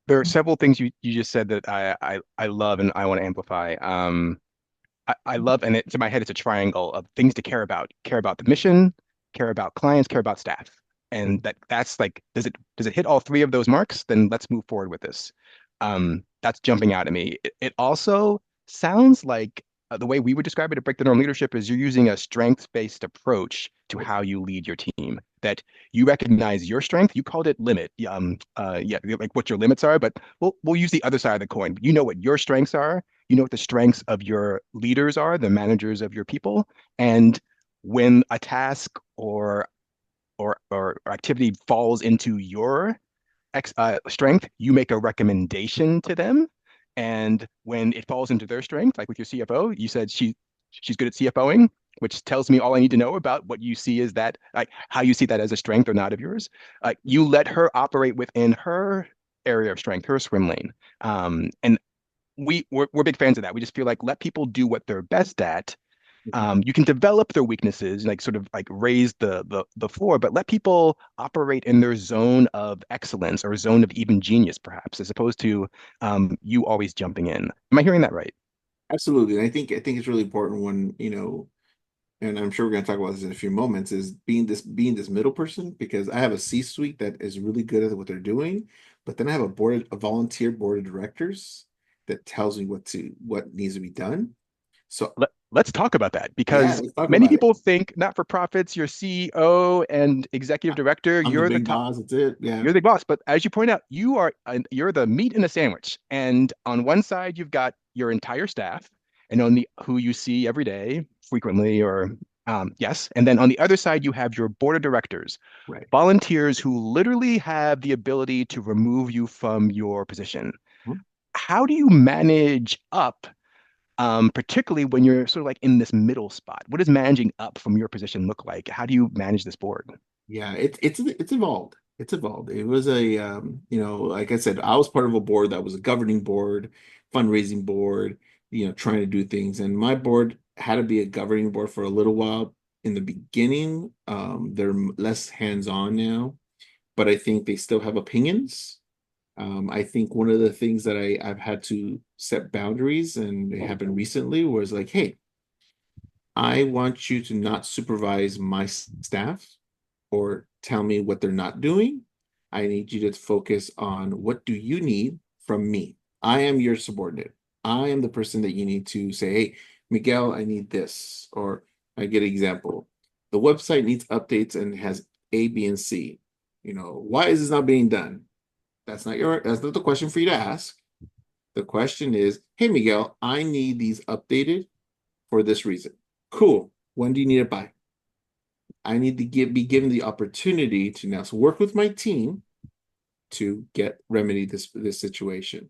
There are several things you just said that I love and I want to amplify. I love, and it's in my head, it's a triangle of things to care about. Care about the mission, care about clients, care about staff. And that's like, does it hit all three of those marks? Then let's move forward with this. That's jumping out at me. It also sounds like the way we would describe it at Break the Norm Leadership is you're using a strengths-based approach to how you lead your team. That you recognize your strength. You called it limit. Yeah, like what your limits are, but we'll use the other side of the coin. You know what your strengths are, you know what the strengths of your leaders are, the managers of your people. And when a task or activity falls into your strength, you make a recommendation to them. And when it falls into their strength, like with your CFO, you said she's good at CFOing, which tells me all I need to know about what you see is that, like how you see that as a strength or not of yours. You let her operate within her area of strength, her swim lane. And we're big fans of that. We just feel like let people do what they're best at. You can develop their weaknesses, like sort of like raise the floor, but let people operate in their zone of excellence or zone of even genius, perhaps, as opposed to you always jumping in. Am I hearing that right? Absolutely. And I think it's really important when, and I'm sure we're going to talk about this in a few moments, is being this middle person, because I have a C-suite that is really good at what they're doing, but then I have a volunteer board of directors that tells me what needs to be done. So Let's talk about that yeah, because let's talk many about it. people think not-for-profits, you're CEO and executive director, I'm the you're the big top. boss. That's it. Yeah. You're the boss, but as you point out, you're the meat in a sandwich. And on one side, you've got your entire staff, and on the who you see every day, frequently, or yes. And then on the other side, you have your board of directors, Right. volunteers who literally have the ability to remove you from your position. How do you manage up, particularly when you're sort of like in this middle spot? What does managing up from your position look like? How do you manage this board? Yeah, it's evolved. It's evolved. It was like I said, I was part of a board that was a governing board, fundraising board, trying to do things. And my board had to be a governing board for a little while in the beginning. They're less hands-on now, but I think they still have opinions. I think one of the things that I've had to set boundaries, and it happened recently, was like, hey, I want you to not supervise my staff or tell me what they're not doing. I need you to focus on what do you need from me. I am your subordinate. I am the person that you need to say, hey, Miguel, I need this. Or I get an example. The website needs updates and has A, B, and C. Why is this not being done? That's not the question for you to ask. The question is, hey, Miguel, I need these updated for this reason. Cool. When do you need it by? I need to be given the opportunity to now work with my team to remedy this situation.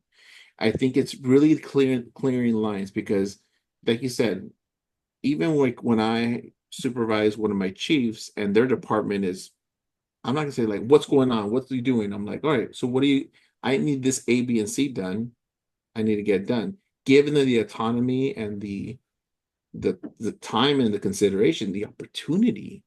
I think it's really clearing lines because, like you said, even like when I supervise one of my chiefs and their department is, I'm not gonna say like, what's going on? What's he doing? I'm like, all right, so what do you? I need this A, B, and C done. I need to get done. Given the autonomy and the time and the consideration, the opportunity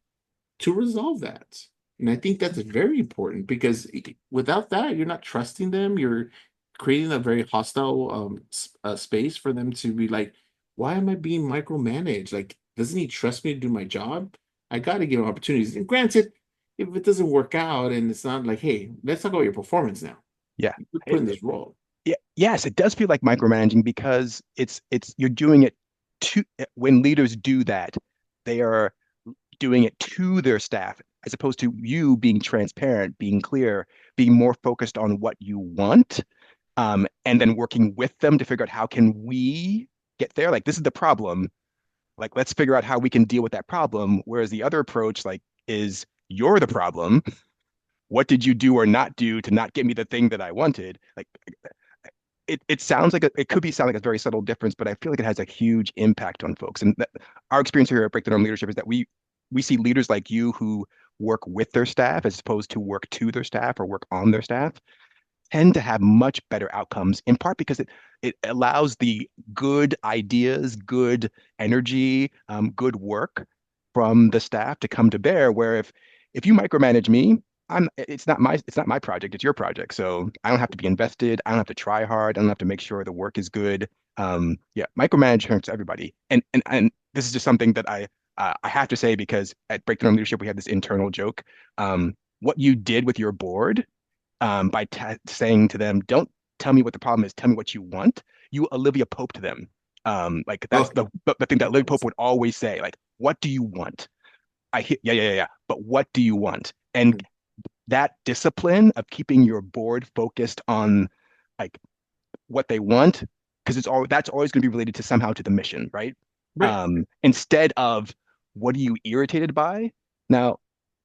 to resolve that. And I think that's very important because without that, you're not trusting them. You're creating a very hostile space for them to be like, why am I being micromanaged? Like, doesn't he trust me to do my job? I got to give him opportunities. And granted, if it doesn't work out and it's not like, hey, let's talk about your performance now. Yeah. You put in this role. Yeah, yes, it does feel like micromanaging because it's you're doing it to when leaders do that, they are doing it to their staff as opposed to you being transparent, being clear, being more focused on what you want, and then working with them to figure out how can we get there. Like this is the problem. Like let's figure out how we can deal with that problem. Whereas the other approach, like, is you're the problem. What did you do or not do to not get me the thing that I wanted? Like it sounds like it could be sound like a very subtle difference, but I feel like it has a huge impact on folks. And our experience here at Breakdown Leadership is that we see leaders like you who work with their staff as opposed to work to their staff or work on their staff tend to have much better outcomes, in part because it allows the good ideas, good energy, good work from the staff to come to bear. Where if you micromanage me, it's not my project, it's your project. So I don't have to be invested. I don't have to try hard. I don't have to make sure the work is good. Yeah, micromanage hurts everybody. And this is just something that I have to say because at Breakthrough Leadership we had this internal joke. What you did with your board by saying to them, "Don't tell me what the problem is. Tell me what you want." You Olivia Pope to them. Like that's Oh, the thing that Olivia Pope would always say. Like, "What do you want?" Yeah, yeah, yeah, yeah. But what do you want? And that discipline of keeping your board focused on like what they want, because that's always going to be related to somehow to the mission, right? right. Instead of what are you irritated by? Now,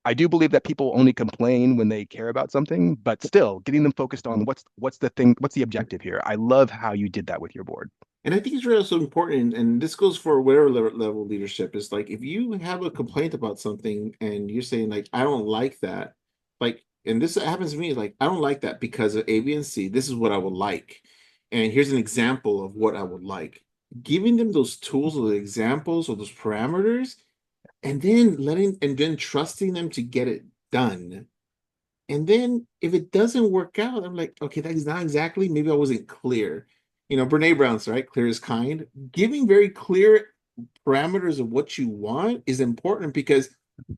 I do believe that people only complain when they care about something, but still getting them focused on what's the thing, what's the objective here. I love how you did that with your board. And I think it's really so important, and this goes for whatever level leadership is like. If you have a complaint about something and you're saying like, I don't like that, like, and this happens to me, like, I don't like that because of A, B, and C. This is what I would like, and here's an example of what I would like. Giving them those tools or the examples or those parameters, and then trusting them to get it done. And then if it doesn't work out, I'm like, okay, that is not exactly, maybe I wasn't clear. Brene Brown's right, clear is kind. Giving very clear parameters of what you want is important because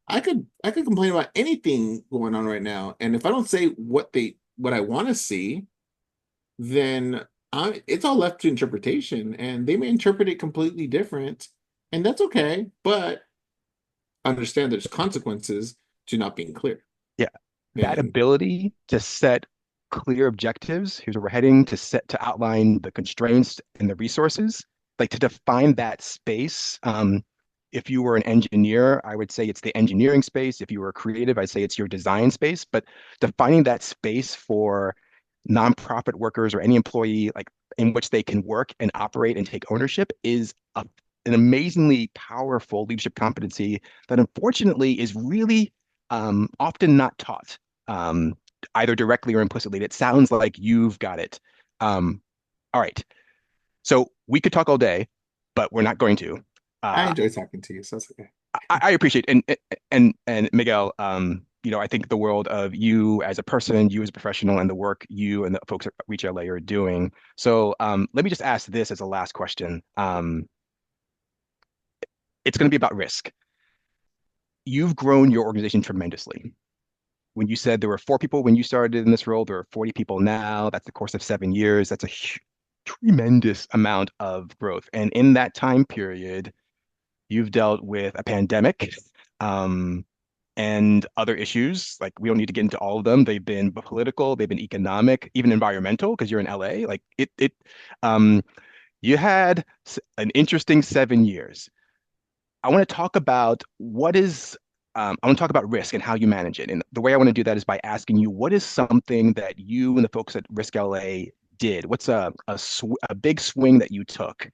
I could complain about anything going on right now. And if I don't say what I want to see, then it's all left to interpretation. And they may interpret it completely different. And that's okay. But understand there's consequences to not being clear. Yeah, that And ability to set clear objectives, here's where we're heading, to outline the constraints and the resources, like to define that space. If you were an engineer, I would say it's the engineering space. If you were creative, I'd say it's your design space. But defining that space for nonprofit workers or any employee, like in which they can work and operate and take ownership, is an amazingly powerful leadership competency that unfortunately is really often not taught, um, either directly or implicitly. It sounds like you've got it. All right. So we could talk all day, but we're not going to. I Uh, enjoy talking to you, so that's okay. I appreciate and Miguel, I think the world of you as a person, you as a professional, and the work you and the folks at ReachLA are doing. So let me just ask this as a last question. It's going to be about risk. You've grown your organization tremendously. When you said there were 4 people when you started in this role, there are 40 people now. That's the course of 7 years. That's a tremendous amount of growth. And in that time period, you've dealt with a pandemic, um, and other issues. Like we don't need to get into all of them. They've been political, they've been economic, even environmental, because you're in LA. Um, you had an interesting 7 years. I want to talk about I want to talk about risk and how you manage it. And the way I want to do that is by asking you, what is something that you and the folks at Risk LA did? What's a big swing that you took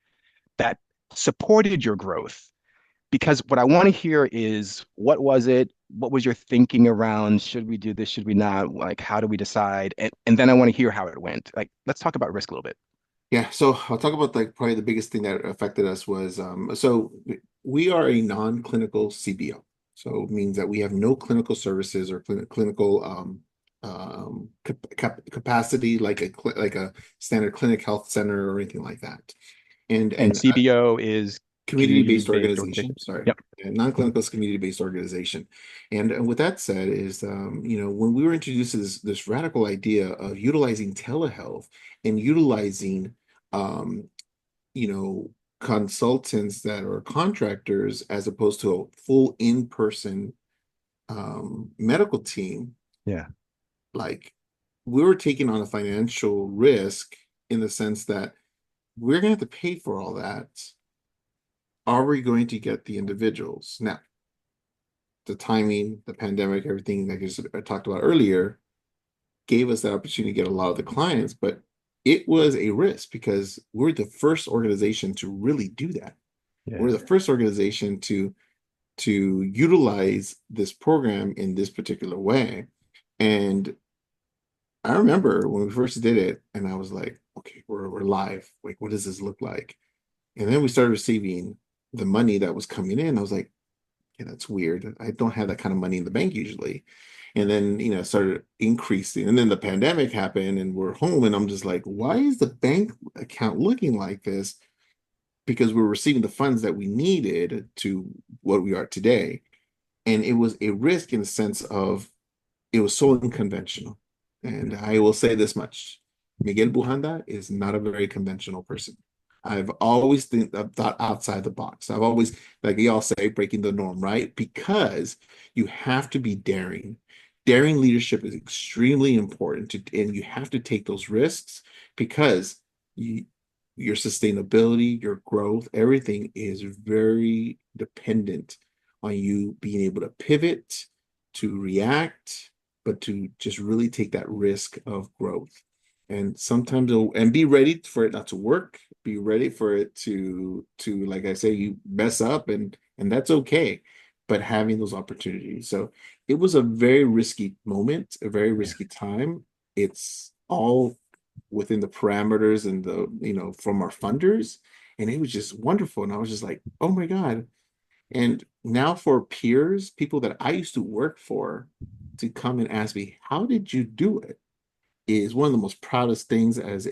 that supported your growth? Because what I want to hear is what was it? What was your thinking around should we do this? Should we not? Like, how do we decide? And then I want to hear how it went. Like, let's talk about risk a little bit. Yeah, so I'll talk about like probably the biggest thing that affected us was so we are a non-clinical CBO. So it means that we have no clinical services or clinical capacity like like a standard clinic health center or anything like that. And And CBO is community-based community-based organization, organizations. sorry, Yep. and Mhm. non-clinical is community-based organization. And with that said, is when we were introduced to this radical idea of utilizing telehealth and utilizing um, you know, consultants that are contractors as opposed to a full in-person medical team, Yeah. like we were taking on a financial risk in the sense that we're going to have to pay for all that. Are we going to get the individuals? Now, the timing, the pandemic, everything that I talked about earlier gave us that opportunity to get a lot of the clients, but it was a risk because we're the first organization to really do that. Yeah. We're the first organization to utilize this program in this particular way. And I remember when we first did it, and I was like, okay, we're live. Like, what does this look like? And then we started receiving the money that was coming in. I was like, yeah, that's weird. I don't have that kind of money in the bank usually. And then, it started increasing. And then the pandemic happened and we're home. And I'm just like, why is the bank account looking like this? Because we're receiving the funds that we needed to what we are today. And it was a risk in the sense of it was so unconventional. And I will say this much. Miguel Bujanda is not a very conventional person. I've always thought outside the box. I've always, like y'all say, breaking the norm, right? Because you have to be daring. Daring leadership is extremely important and you have to take those risks because you, your sustainability, your growth, everything is very dependent on you being able to pivot, to react, but to just really take that risk of growth. And sometimes and be ready for it not to work, be ready for it to like I say, you mess up and that's okay. But having those opportunities. So it was a very risky moment, a very Yeah. risky time. It's all within the parameters and from our funders. And it was just wonderful. And I was just like, oh my God, and now for peers, people that I used to work for, to come and ask me, how did you do it? Is one of the most proudest things as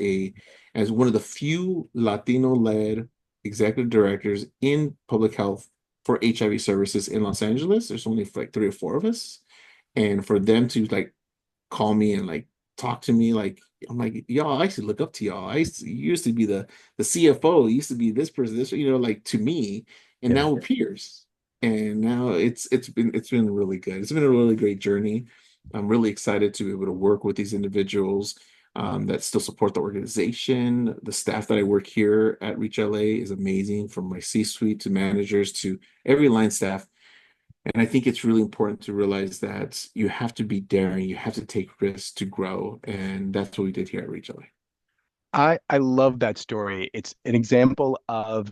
one of the few Latino-led executive directors in public health for HIV services in Los Angeles. There's only like three or four of us. And for them to like call me and like talk to me like I'm like y'all I used to look up to y'all you used to be the CFO you used to be this person this like to me and Yeah. now we're peers and now it's been really good. It's been a really great journey. I'm really excited to be able to work with these individuals that still support the organization. The staff that I work here at ReachLA is amazing, from my C-suite to managers to every line staff. And I think it's really important to realize that you have to be daring, you have to take risks to grow. And that's what we did here at ReachLA. I love that story. It's an example of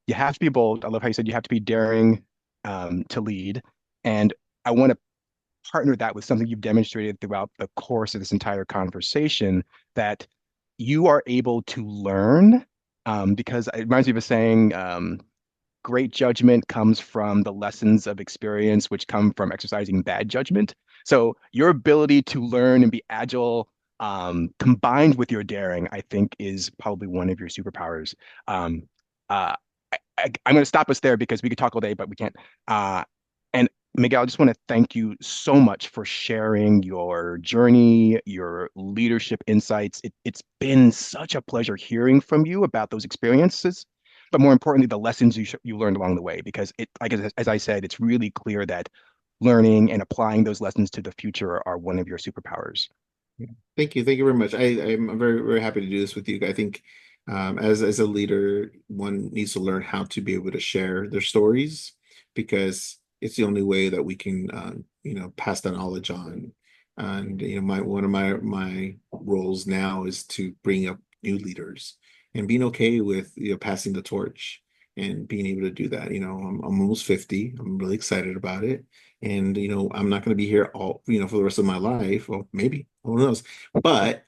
you have to be bold. I love how you said you have to be daring to lead. And I want to partner that with something you've demonstrated throughout the course of this entire conversation, that you are able to learn, because it reminds me of a saying, great judgment comes from the lessons of experience, which come from exercising bad judgment. So your ability to learn and be agile, combined with your daring, I think is probably one of your superpowers. Um, uh, I'm going to stop us there because we could talk all day, but we can't. And Miguel, I just want to thank you so much for sharing your journey, your leadership insights. It's been such a pleasure hearing from you about those experiences, but more importantly, the lessons you learned along the way. Because like as I said, it's really clear that learning and applying those lessons to the future are one of your superpowers. Yeah. Thank you. Thank you very much. I'm very, very happy to do this with you. I think as a leader, one needs to learn how to be able to share their stories because it's the only way that we can pass that knowledge on. And my one of my roles now is to bring up new leaders and being okay with passing the torch and being able to do that. I'm almost 50. I'm really excited about it. And I'm not going to be here all for the rest of my life. Well, maybe, who knows? But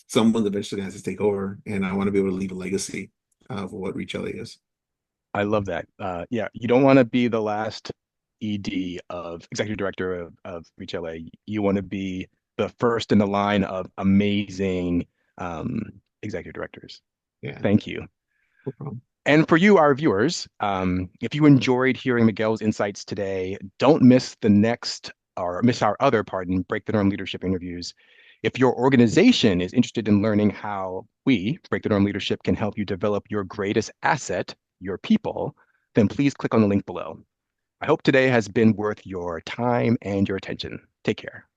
someone eventually has to take over, and I want to be able to leave a legacy of what ReachLA is. I love that. Yeah, you don't want to be the last ED of executive director of ReachLA. You want to be the first in the line of amazing um, executive directors. Yeah, Thank you. no problem. And for you, our viewers, if you enjoyed hearing Miguel's insights today, don't miss the next or miss our other, pardon, Break the Norm leadership interviews. If your organization is interested in learning how we, Break the Norm Leadership, can help you develop your greatest asset, your people, then please click on the link below. I hope today has been worth your time and your attention. Take care.